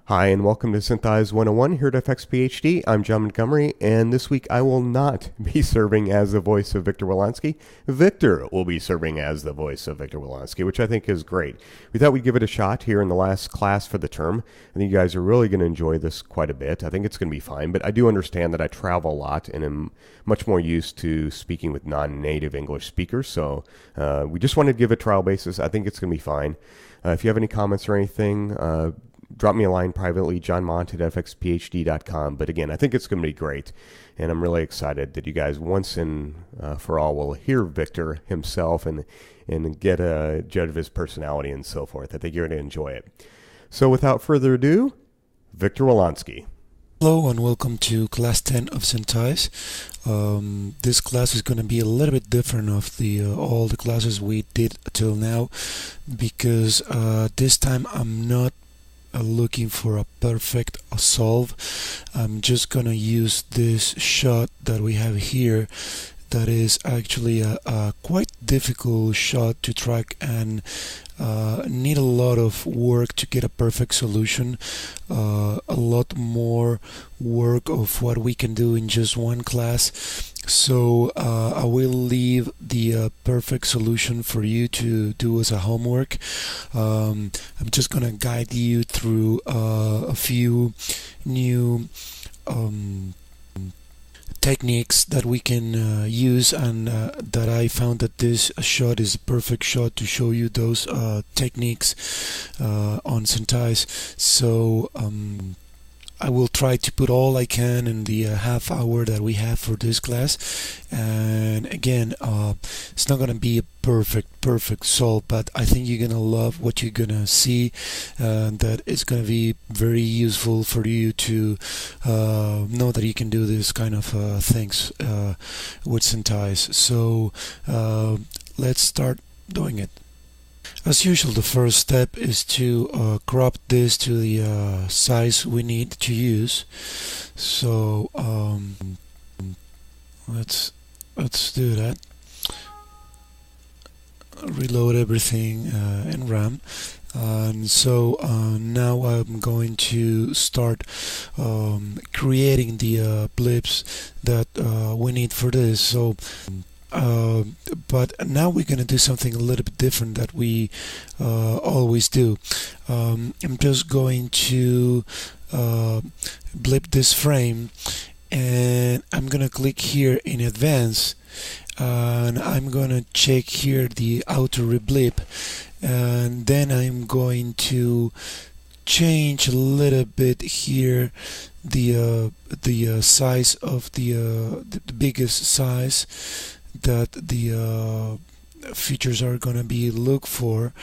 Hi, and welcome to syn101 here at FX PhD. I'm John Montgomery, and this week I will not be serving as the voice of Victor Wolanski. Victor will be serving as the voice of Victor Wolanski, which I think is great. We thought we'd give it a shot here in the last class for the term. I think you guys are really going to enjoy this quite a bit. I think it's going to be fine, but I do understand that I travel a lot and am much more used to speaking with non-native English speakers, so we just wanted to give a trial basis. I think it's going to be fine. If you have any comments or anything, drop me a line privately, johnmont@fxphd.com. But again, I think it's going to be great, and I'm really excited that you guys once and for all will hear Victor himself and get a judge of his personality and so forth. I think you're going to enjoy it. So without further ado, Victor Wolanski. Hello and welcome to class 10 of syn101. This class is going to be a little bit different of the all the classes we did till now, because this time I'm not looking for a perfect solve. I'm just gonna use this shot that we have here that is actually a quite difficult shot to track and need a lot of work to get a perfect solution, a lot more work of what we can do in just one class. So I will leave the perfect solution for you to do as a homework. I'm just gonna guide you through a few new techniques that we can use, and that I found that this shot is a perfect shot to show you those techniques on syn101. So I will try to put all I can in the half hour that we have for this class, and again, it's not gonna be a perfect solve, but I think you're gonna love what you're gonna see, that it's gonna be very useful for you to know that you can do this kind of things with syn101. So let's start doing it. As usual, the first step is to crop this to the size we need to use. So let's do that. Reload everything in RAM. And so now I'm going to start creating the blips that we need for this. So but now we're going to do something a little bit different that we always do. I'm just going to blip this frame, and I'm going to click here in advance, and I'm going to check here the auto reblip, and then I'm going to change a little bit here the size of the biggest size that the features are gonna be look for.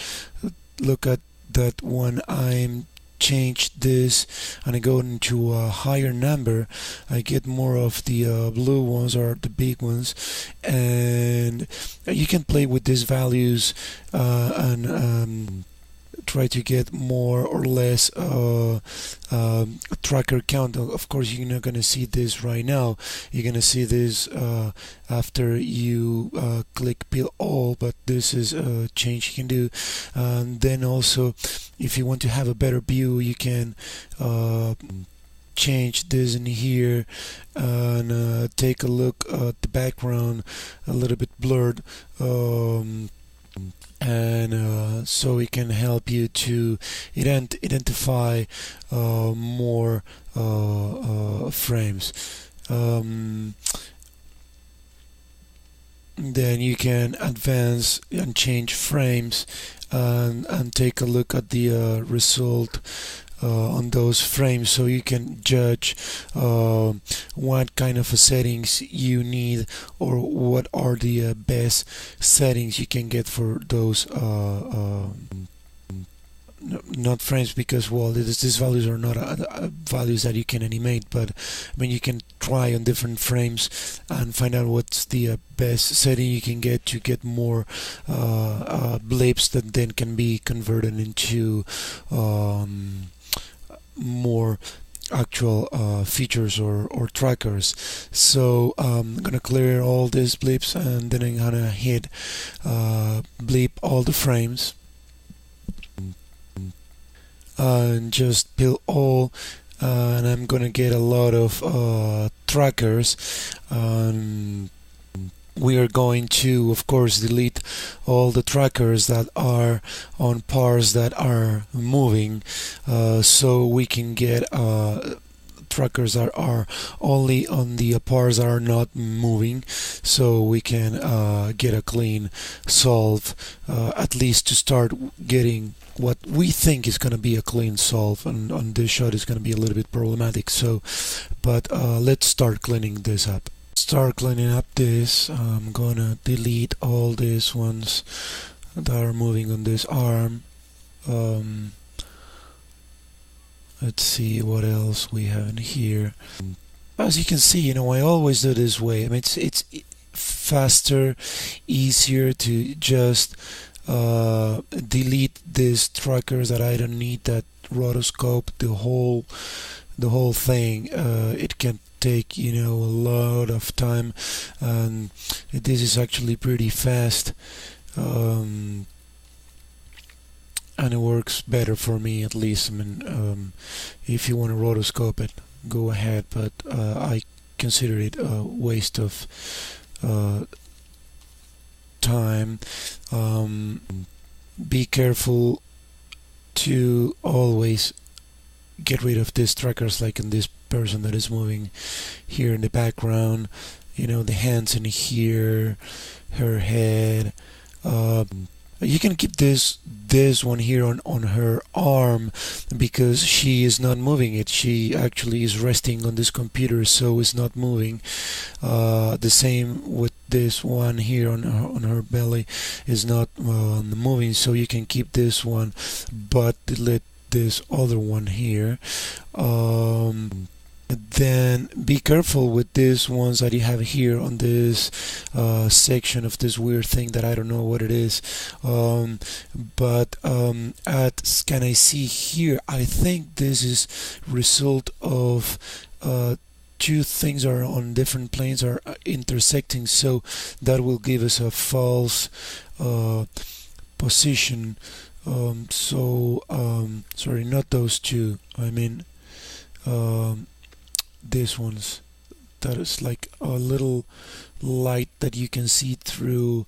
Look at that when I'm change this and I go into a higher number, I get more of the blue ones, or the big ones, and you can play with these values and try to get more or less tracker count. Of course, you're not going to see this right now. You're going to see this after you click peel all, but this is a change you can do. And then also, if you want to have a better view, you can change this in here and take a look at the background, a little bit blurred, and so it can help you to identify more frames. Then you can advance and change frames and take a look at the result on those frames, so you can judge what kind of settings you need, or what are the best settings you can get for those not frames, because well, these values are not values that you can animate, but I mean, you can try on different frames and find out what's the best setting you can get to get more blips that then can be converted into more actual features or trackers. So I'm gonna clear all these blips, and then I'm gonna hit blip all the frames, and just peel all, and I'm gonna get a lot of trackers. We are going to, of course, delete all the trackers that are on parts that are moving, so we can get trackers that are only on the parts that are not moving, so we can get a clean solve, at least to start getting what we think is going to be a clean solve. And on this shot is going to be a little bit problematic, so but let's start cleaning this up. Start cleaning up this. I'm gonna delete all these ones that are moving on this arm. Let's see what else we have in here. As you can see, I always do this way. I mean, it's faster, easier to just delete these trackers that I don't need, that rotoscope, the whole thing. It can take a lot of time, and this is actually pretty fast, and it works better for me, at least. I mean, if you want to rotoscope it, go ahead, but I consider it a waste of time. Be careful to always get rid of these trackers, like in this person that is moving here in the background, the hands in here, her head. You can keep this one here on her arm, because she is not moving it. She actually is resting on this computer, so it's not moving. The same with this one here on her belly, is not moving, so you can keep this one, but delete this other one here. Then be careful with these ones that you have here on this section of this weird thing that I don't know what it is. But at scan IC here, I think this is result of two things are on different planes are intersecting, so that will give us a false position. Sorry, not those two. I mean, these ones. That is like a little light that you can see through.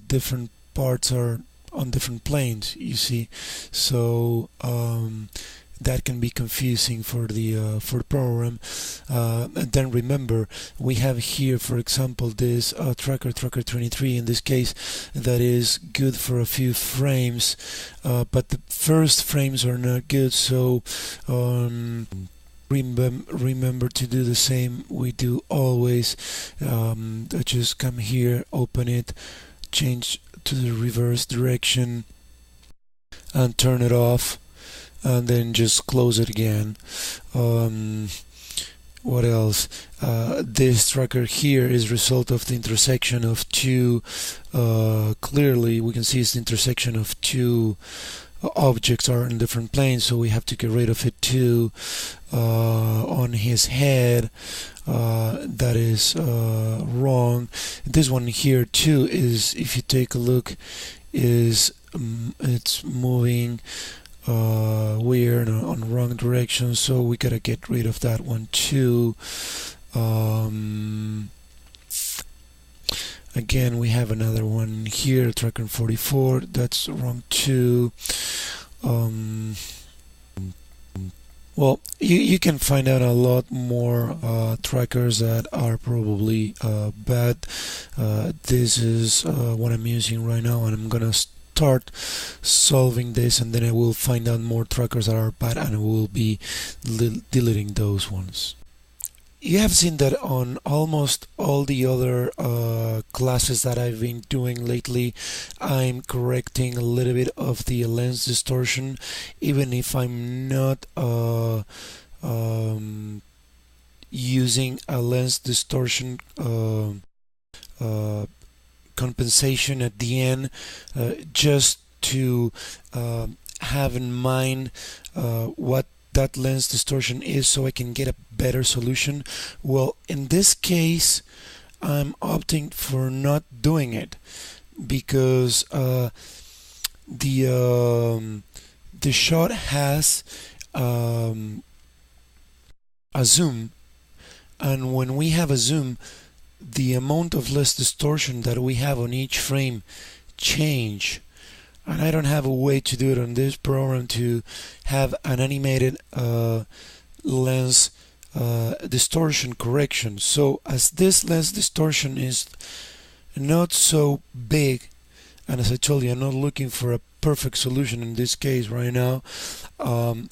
Different parts are on different planes, you see. So that can be confusing for the program. And then remember, we have here, for example, this tracker 23. In this case, that is good for a few frames, but the first frames are not good. So remember to do the same we do always. Just come here, open it, change to the reverse direction, and turn it off, and then just close it again. What else? This tracker here is result of the intersection of two. Clearly, we can see it's the intersection of two objects are in different planes, so we have to get rid of it too. On his head, that is wrong. This one here too is, if you take a look, is it's moving weird on the wrong direction, so we gotta get rid of that one too. Again, we have another one here, tracker 44, that's wrong too. Well, you can find out a lot more trackers that are probably bad. This is what I'm using right now, and I'm gonna start solving this, and then I will find out more trackers that are bad, and I will be deleting those ones. You have seen that on almost all the other classes that I've been doing lately, I'm correcting a little bit of the lens distortion, even if I'm not using a lens distortion compensation at the end, just to have in mind what that lens distortion is, so I can get a better solution. Well, in this case, I'm opting for not doing it, because the the shot has a zoom, and when we have a zoom, the amount of less distortion that we have on each frame change. And I don't have a way to do it on this program to have an animated lens distortion correction. So as this lens distortion is not so big, and as I told you, I'm not looking for a perfect solution in this case right now.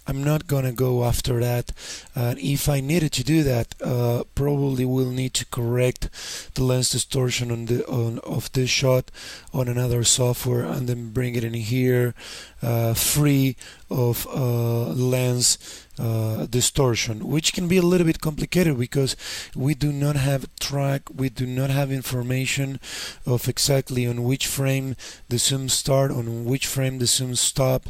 I'm not gonna go after that, and if I needed to do that, probably will need to correct the lens distortion of this shot on another software, and then bring it in here, free of lens distortion, which can be a little bit complicated because we do not have information of exactly on which frame the zooms start, on which frame the zooms stop,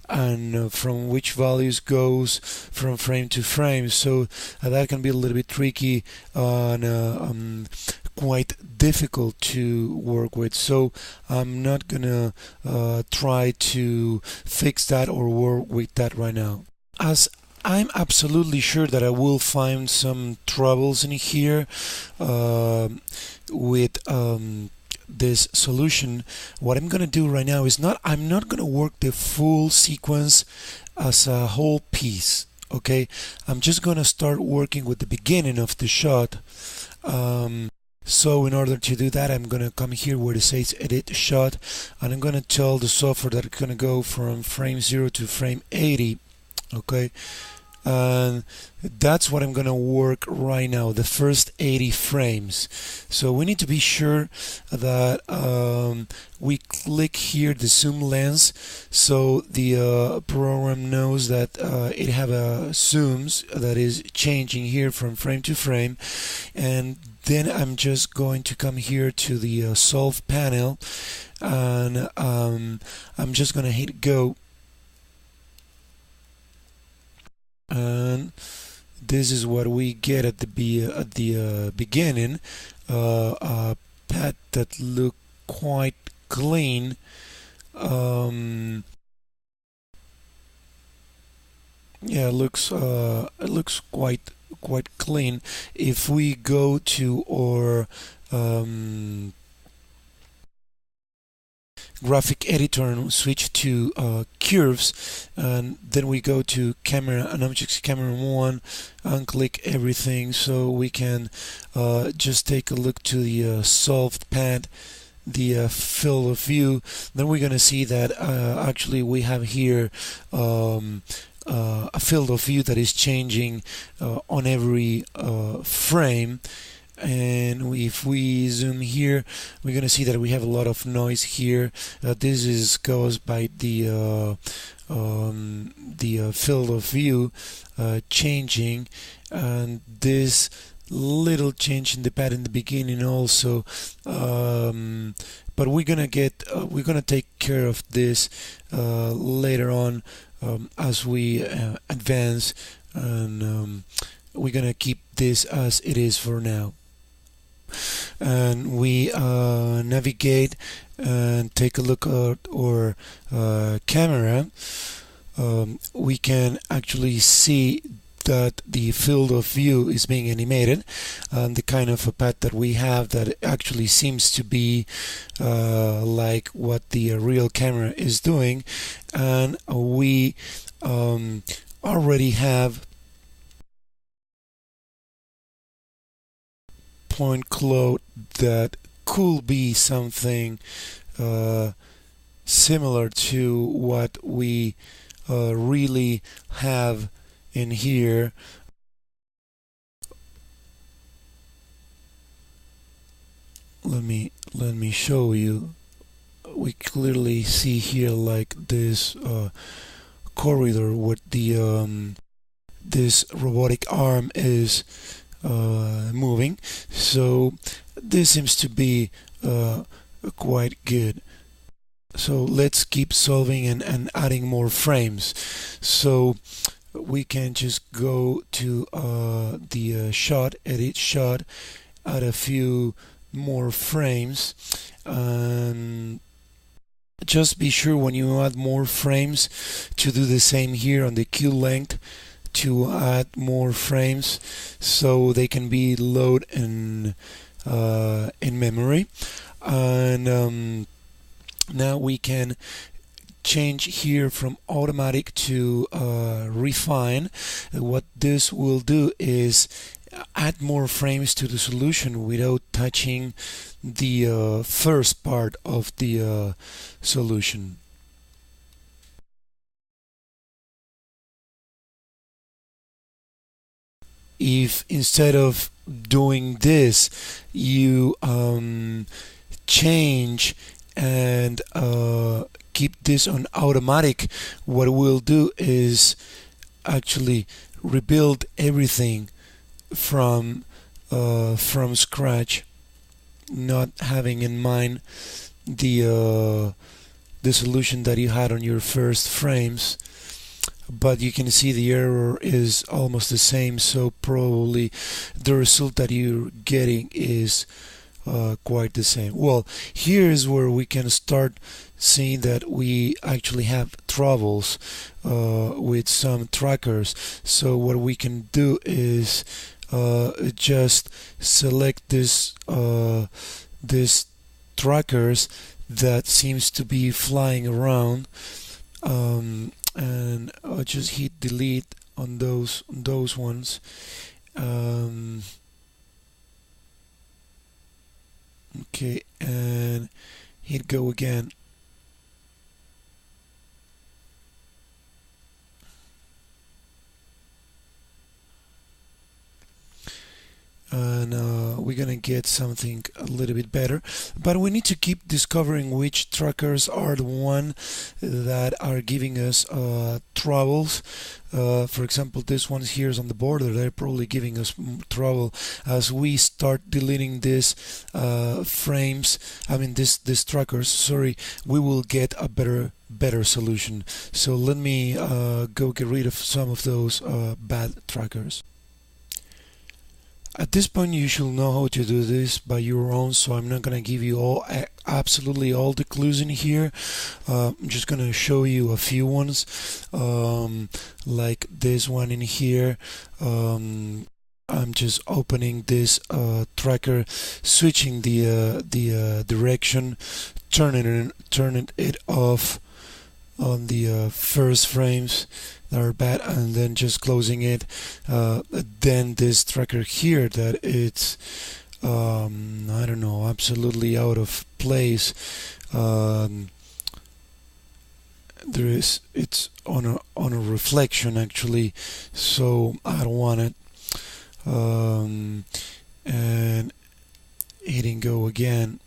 and from which values goes from frame to frame. So that can be a little bit tricky and quite difficult to work with. So I'm not gonna try to fix that or work with that right now, as I'm absolutely sure that I will find some troubles in here with this solution. What I'm gonna do right now is I'm not gonna work the full sequence as a whole piece. Okay, I'm just gonna start working with the beginning of the shot. So in order to do that, I'm gonna come here where it says edit shot, and I'm gonna tell the software that it's gonna go from frame 0 to frame 80. Okay, and that's what I'm gonna work right now, the first 80 frames. So we need to be sure that we click here the zoom lens, so the program knows that it have a zooms that is changing here from frame to frame. And then I'm just going to come here to the solve panel, and I'm just gonna hit go. And this is what we get at the beginning, a pad that look quite clean. Yeah, it looks quite clean. If we go to our graphic editor and switch to curves, and then we go to camera and objects, camera 1, and click everything, so we can just take a look to the solved pad, the field of view. Then we're gonna see that actually we have here a field of view that is changing on every frame. And if we zoom here, we're going to see that we have a lot of noise here. This is caused by the field of view changing, and this little change in the pad in the beginning also. But we're gonna take care of this later on as we advance, and we're gonna keep this as it is for now. And we navigate and take a look at our camera. We can actually see that the field of view is being animated, and the kind of a pad that we have that actually seems to be like what the real camera is doing. And we already have point cloud that could be something similar to what we really have in here. Let me show you. We clearly see here like this corridor with the this robotic arm is moving, so this seems to be quite good. So let's keep solving and adding more frames. So we can just go to the shot, edit shot, add a few more frames, and Just be sure when you add more frames to do the same here on the queue length, to add more frames so they can be loaded in memory. And now we can change here from automatic to refine. What this will do is add more frames to the solution without touching the first part of the solution. If instead of doing this you change and keep this on automatic, what we'll do is actually rebuild everything from scratch, not having in mind the solution that you had on your first frames. But you can see the error is almost the same, so probably the result that you're getting is quite the same. Well, here's where we can start seeing that we actually have troubles with some trackers. So what we can do is just select this trackers that seems to be flying around, and I'll just hit delete on those ones. Okay, and hit go again. And we're gonna get something a little bit better, but we need to keep discovering which trackers are the one that are giving us troubles. For example, this one here is on the border. They're probably giving us trouble. As we start deleting these frames, I mean this trackers, sorry, we will get a better solution. So let me go get rid of some of those bad trackers. At this point you should know how to do this by your own, so I'm not going to give you absolutely all the clues in here. I'm just going to show you a few ones, like this one in here. I'm just opening this tracker, switching the direction, turning it off on the first frames that are bad, and then just closing it. Then this tracker here that it's I don't know, absolutely out of place. It's on a reflection actually, so I don't want it. And hitting go again.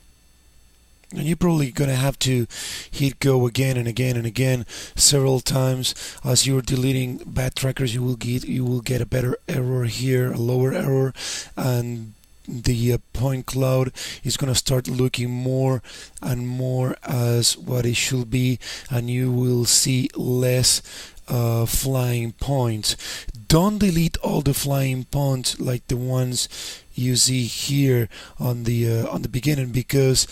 And you're probably going to have to hit go again and again and again several times. As you're deleting bad trackers, you will get a better error here, a lower error, and the point cloud is going to start looking more and more as what it should be, and you will see less flying points. Don't delete all the flying points like the ones you see here on the beginning, because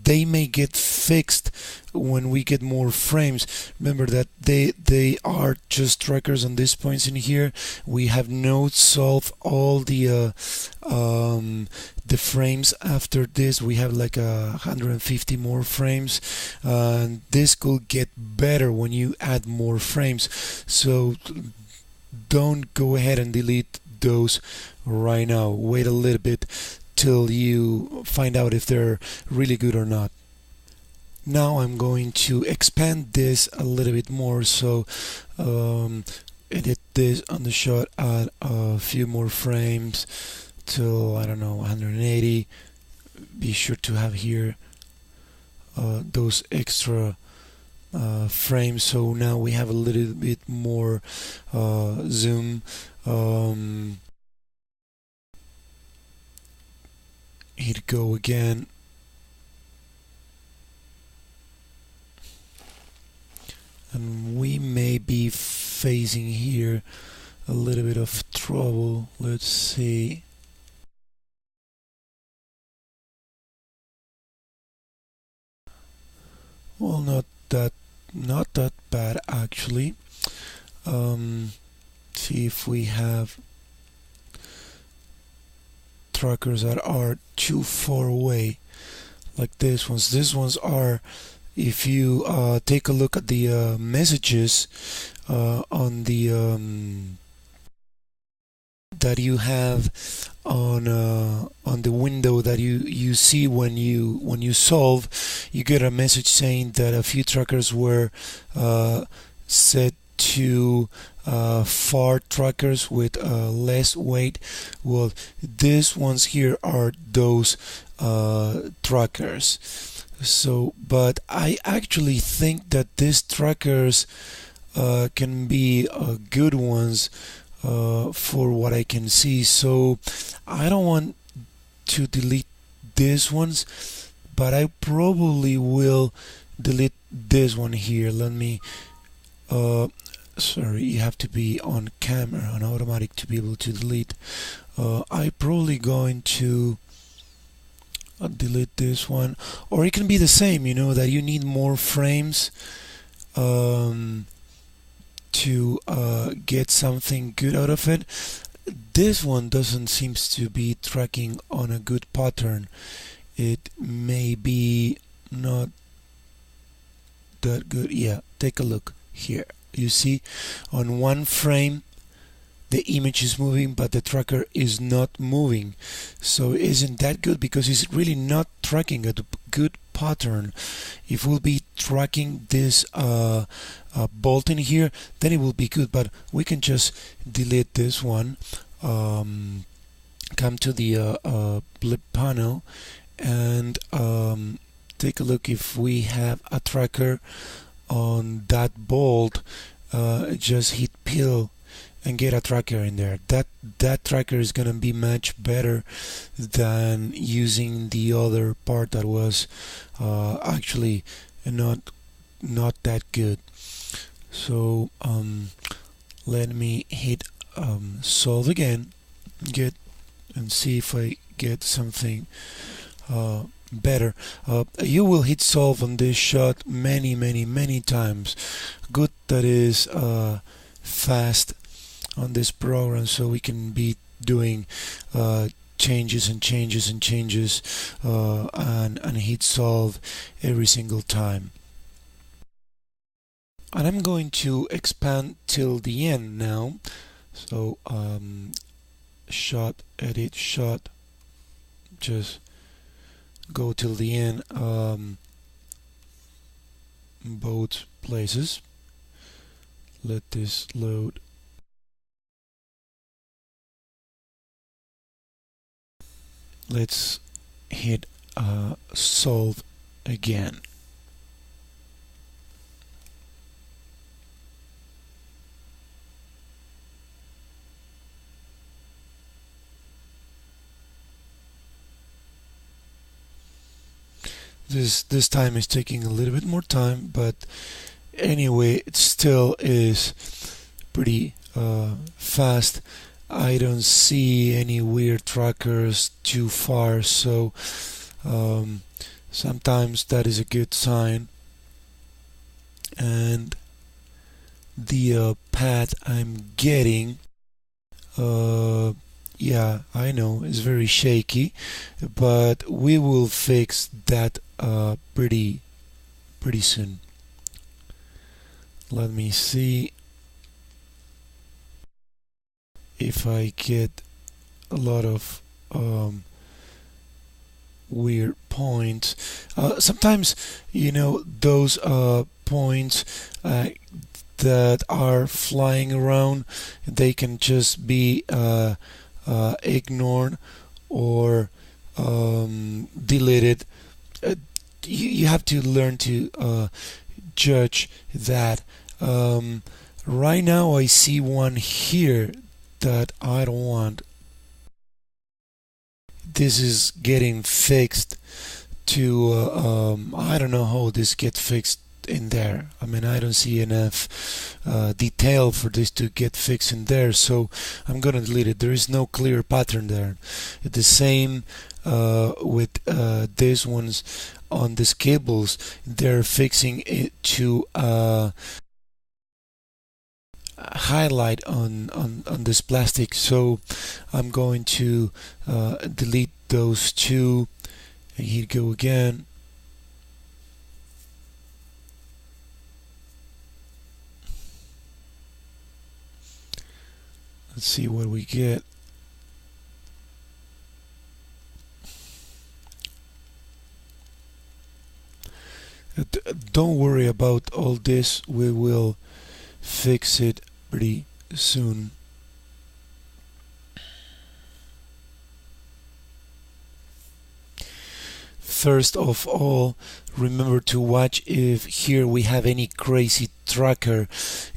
they may get fixed when we get more frames. Remember that they are just trackers on these points in here. We have not solved all the frames after this. We have like 150 more frames, and this could get better when you add more frames. So don't go ahead and delete those right now. Wait a little bit till you find out if they're really good or not. Now I'm going to expand this a little bit more, so edit this on the shot, add a few more frames till, I don't know, 180. Be sure to have here those extra frames, so now we have a little bit more zoom. Hit go again. And we may be facing here a little bit of trouble. Let's see. Well, not that bad actually. Um, See if we have trackers that are too far away, like this ones. These ones are, if you take a look at the messages on the that you have on the window that you see when you solve, you get a message saying that a few trackers were set to far trackers with less weight. Well, these ones here are those trackers. So, but I actually think that these trackers can be good ones for what I can see. So I don't want to delete these ones, but I probably will delete this one here. Let me sorry, you have to be on camera, on automatic, to be able to delete. I probably going to delete this one, or it can be the same, that you need more frames to get something good out of it. This one doesn't seems to be tracking on a good pattern. It may be not that good. Yeah, take a look here. You see, on one frame the image is moving, but the tracker is not moving. So isn't that good? Because it's really not tracking a good pattern. If we'll be tracking this bolt in here, then it will be good. But we can just delete this one. Come to the blip panel and take a look if we have a tracker on that bolt. Just hit pill and get a tracker in there. That tracker is gonna be much better than using the other part that was actually not that good. So let me hit solve again, get and see if I get something better. You will hit solve on this shot many times. Good that is fast on this program, so we can be doing changes and hit solve every single time. And I'm going to expand till the end now. So shot, edit, shot, just go till the end, both places. Let this load. Let's hit solve again. This time is taking a little bit more time, but anyway, it still is pretty fast. I don't see any weird trackers too far, so sometimes that is a good sign. And the path I'm getting, yeah, I know it's very shaky, but we will fix that pretty soon. Let me see if I get a lot of weird points. Sometimes, those points that are flying around, they can just be ignored or deleted. You have to learn to judge that. Right now I see one here that I don't want. This is getting fixed to I don't know how this gets fixed in there. I mean, I don't see enough detail for this to get fixed in there, so I'm gonna delete it. There is no clear pattern there. The same with these ones on these cables. They're fixing it to highlight on this plastic, so I'm going to delete those two. And here go again. Let's see what we get. Don't worry about all this, we will fix it pretty soon. First of all, remember to watch if here we have any crazy tracker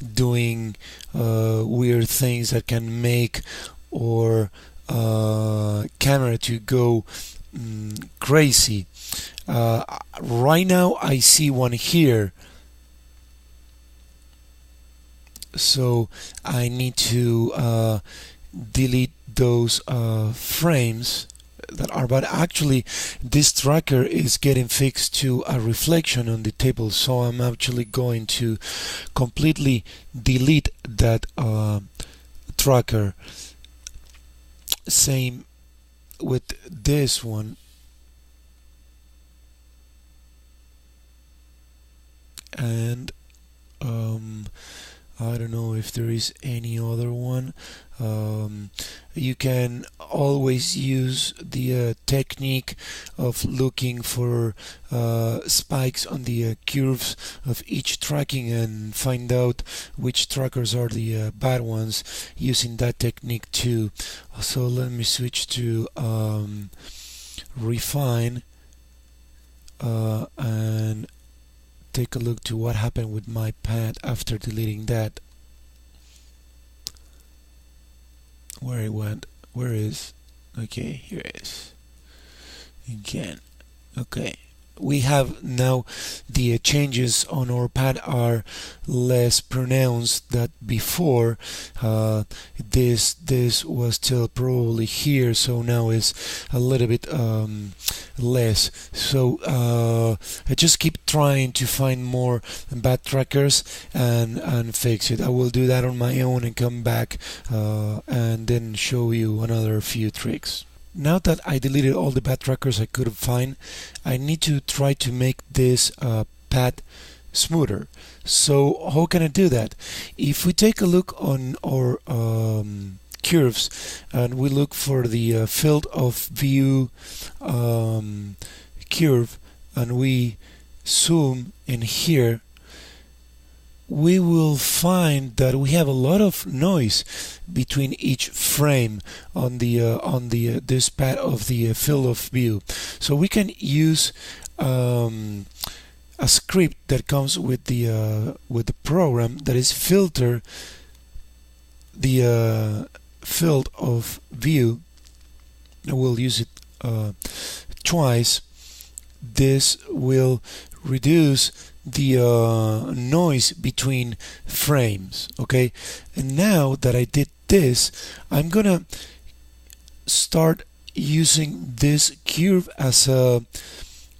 doing weird things that can make our camera to go crazy. Right now I see one here, so I need to delete those frames that are, but actually this tracker is getting fixed to a reflection on the table, so I'm actually going to completely delete that tracker. Same with this one, and I don't know if there is any other one. You can always use the technique of looking for spikes on the curves of each tracking and find out which trackers are the bad ones using that technique too. So let me switch to refine and take a look to what happened with my pad after deleting that. Where it went? Where is? Okay, here it is. Again. Okay. We have now the changes on our pad are less pronounced than before. This was still probably here, so now it's a little bit less. So I just keep trying to find more bad trackers and fix it. I will do that on my own and come back and then show you another few tricks. Now that I deleted all the bad trackers I could find, I need to try to make this pad smoother. So how can I do that? If we take a look on our curves and we look for the field of view curve and we zoom in here, we will find that we have a lot of noise between each frame on the this pad of the field of view. So we can use a script that comes with the program that is filter the field of view. I will use it twice. This will reduce the noise between frames. Okay, and now that I did this, I'm gonna start using this curve as a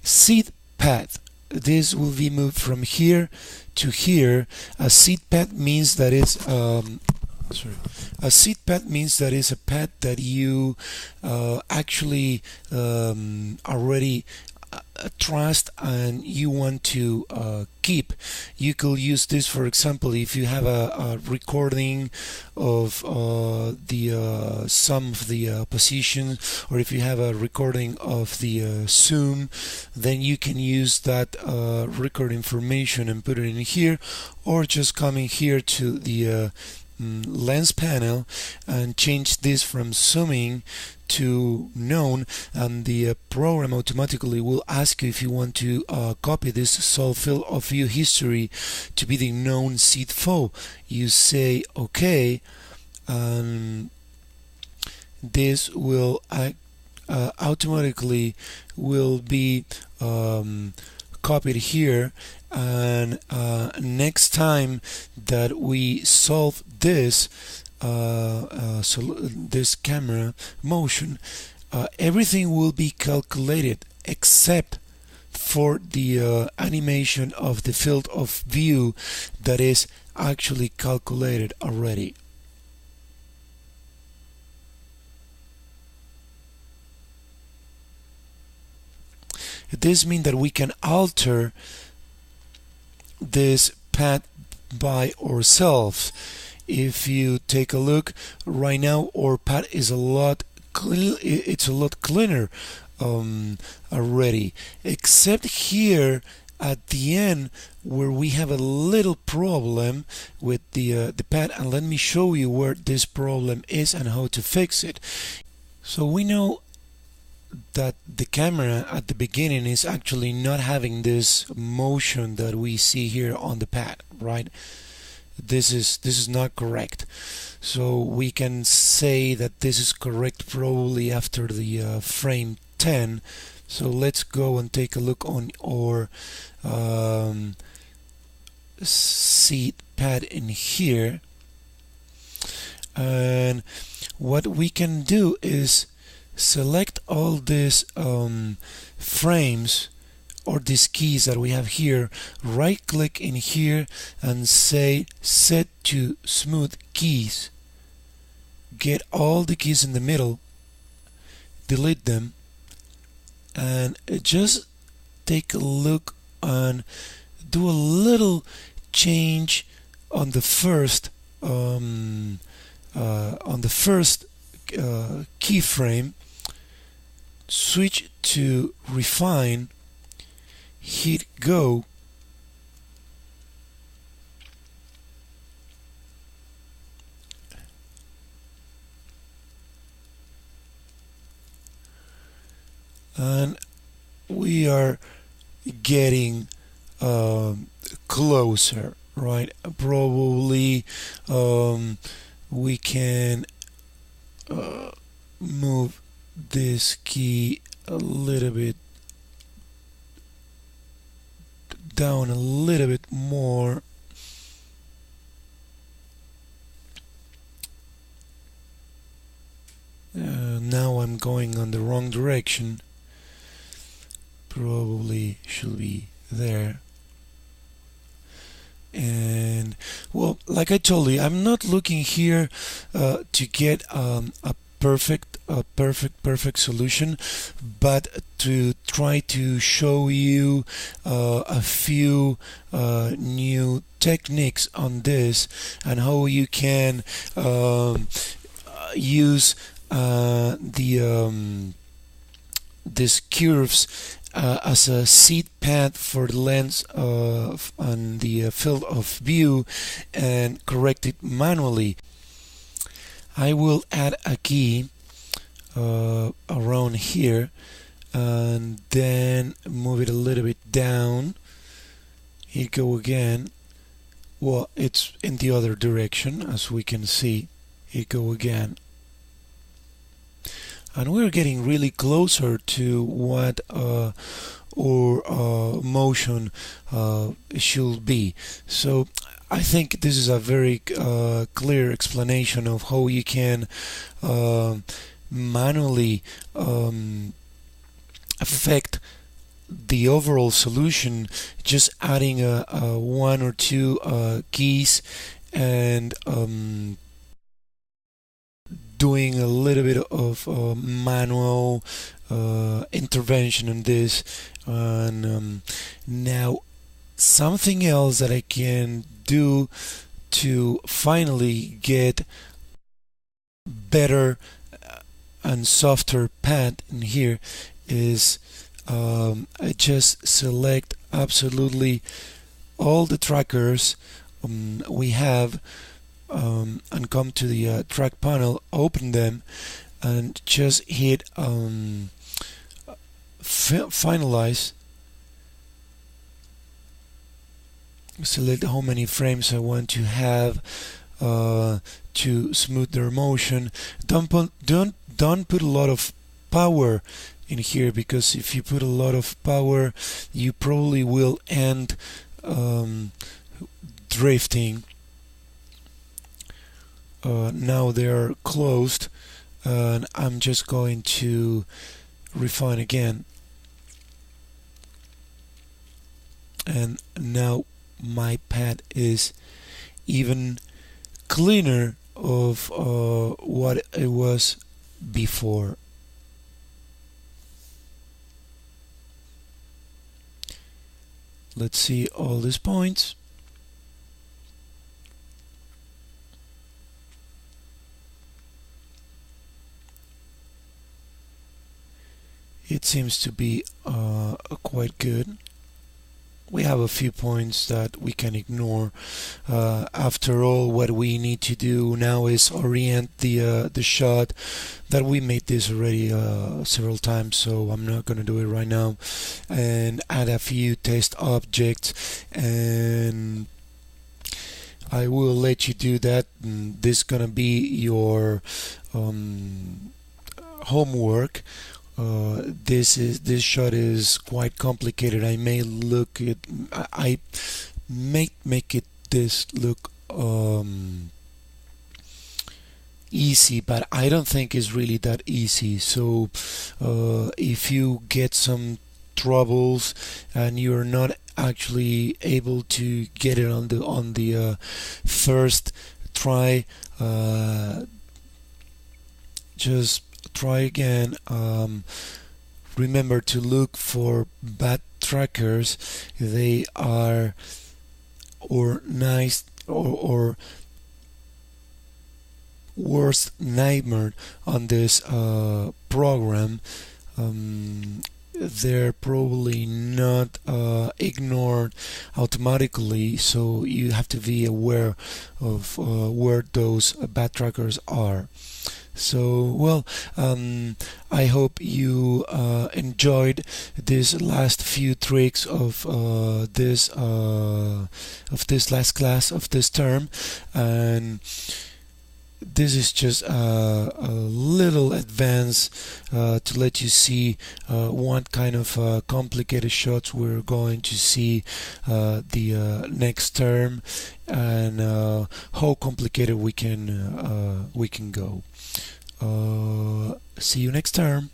seed path. This will be moved from here to here. A seed path means that it's a seed path means that it's a path that you actually already trust and you want to keep. You could use this, for example, if you have a recording of the some of the positions, or if you have a recording of the zoom, then you can use that record information and put it in here, or just coming here to the lens panel and change this from zooming to known, and the program automatically will ask you if you want to copy this solve field of view history to be the known seed file. You say OK, and this will automatically will be copied here, And next time that we solve this this camera motion, everything will be calculated except for the animation of the field of view that is actually calculated already. This means that we can alter this path by ourselves. If you take a look right now, our path is a lot cleaner already, except here at the end where we have a little problem with the pad, and let me show you where this problem is and how to fix it. So we know that the camera at the beginning is actually not having this motion that we see here on the pad, right? This is not correct. So we can say that this is correct probably after the frame 10. So let's go and take a look on our seat pad in here, and what we can do is select all these frames or these keys that we have here, right click in here and say set to smooth keys, get all the keys in the middle, delete them, and just take a look and do a little change on the first keyframe. Switch to refine, hit go, and we are getting closer, right? Probably we can move this key a little bit down a little bit more. Now I'm going on the wrong direction. Probably should be there. And well, like I told you, I'm not looking here to get a perfect solution, but to try to show you a few new techniques on this and how you can use these curves as a seat path for the lens on the field of view and correct it manually. I will add a key around here and then move it a little bit down. Here go again. Well, it's in the other direction, as we can see. Here go again. And we're getting really closer to what our motion should be. So I think this is a very clear explanation of how you can manually affect the overall solution, just adding one or two keys and doing a little bit of manual intervention on this. And now something else that I can do to finally get better and softer pad in here is I just select absolutely all the trackers we have and come to the track panel, open them, and just hit finalize. Select how many frames I want to have to smooth their motion. Don't put a lot of power in here, because if you put a lot of power, you probably will end drifting. Now they are closed, and I'm just going to refine again, and now my pad is even cleaner of what it was before. Let's see all these points. It seems to be quite good. We have a few points that we can ignore. After all, what we need to do now is orient the shot. That we made this already several times, so I'm not gonna do it right now. And add a few test objects, and I will let you do that. And this is gonna be your homework. This shot is quite complicated. I may look it. I may make it this look easy, but I don't think it's really that easy. So if you get some troubles and you're not actually able to get it on the first try, just try again. Remember to look for bad trackers. They are or nice or worst nightmare on this program. They're probably not ignored automatically, so you have to be aware of where those bad trackers are. So, well, I hope you enjoyed this last few tricks of this last class of this term, and this is just a little advance to let you see what kind of complicated shots we're going to see the next term, and how complicated we can go. See you next term.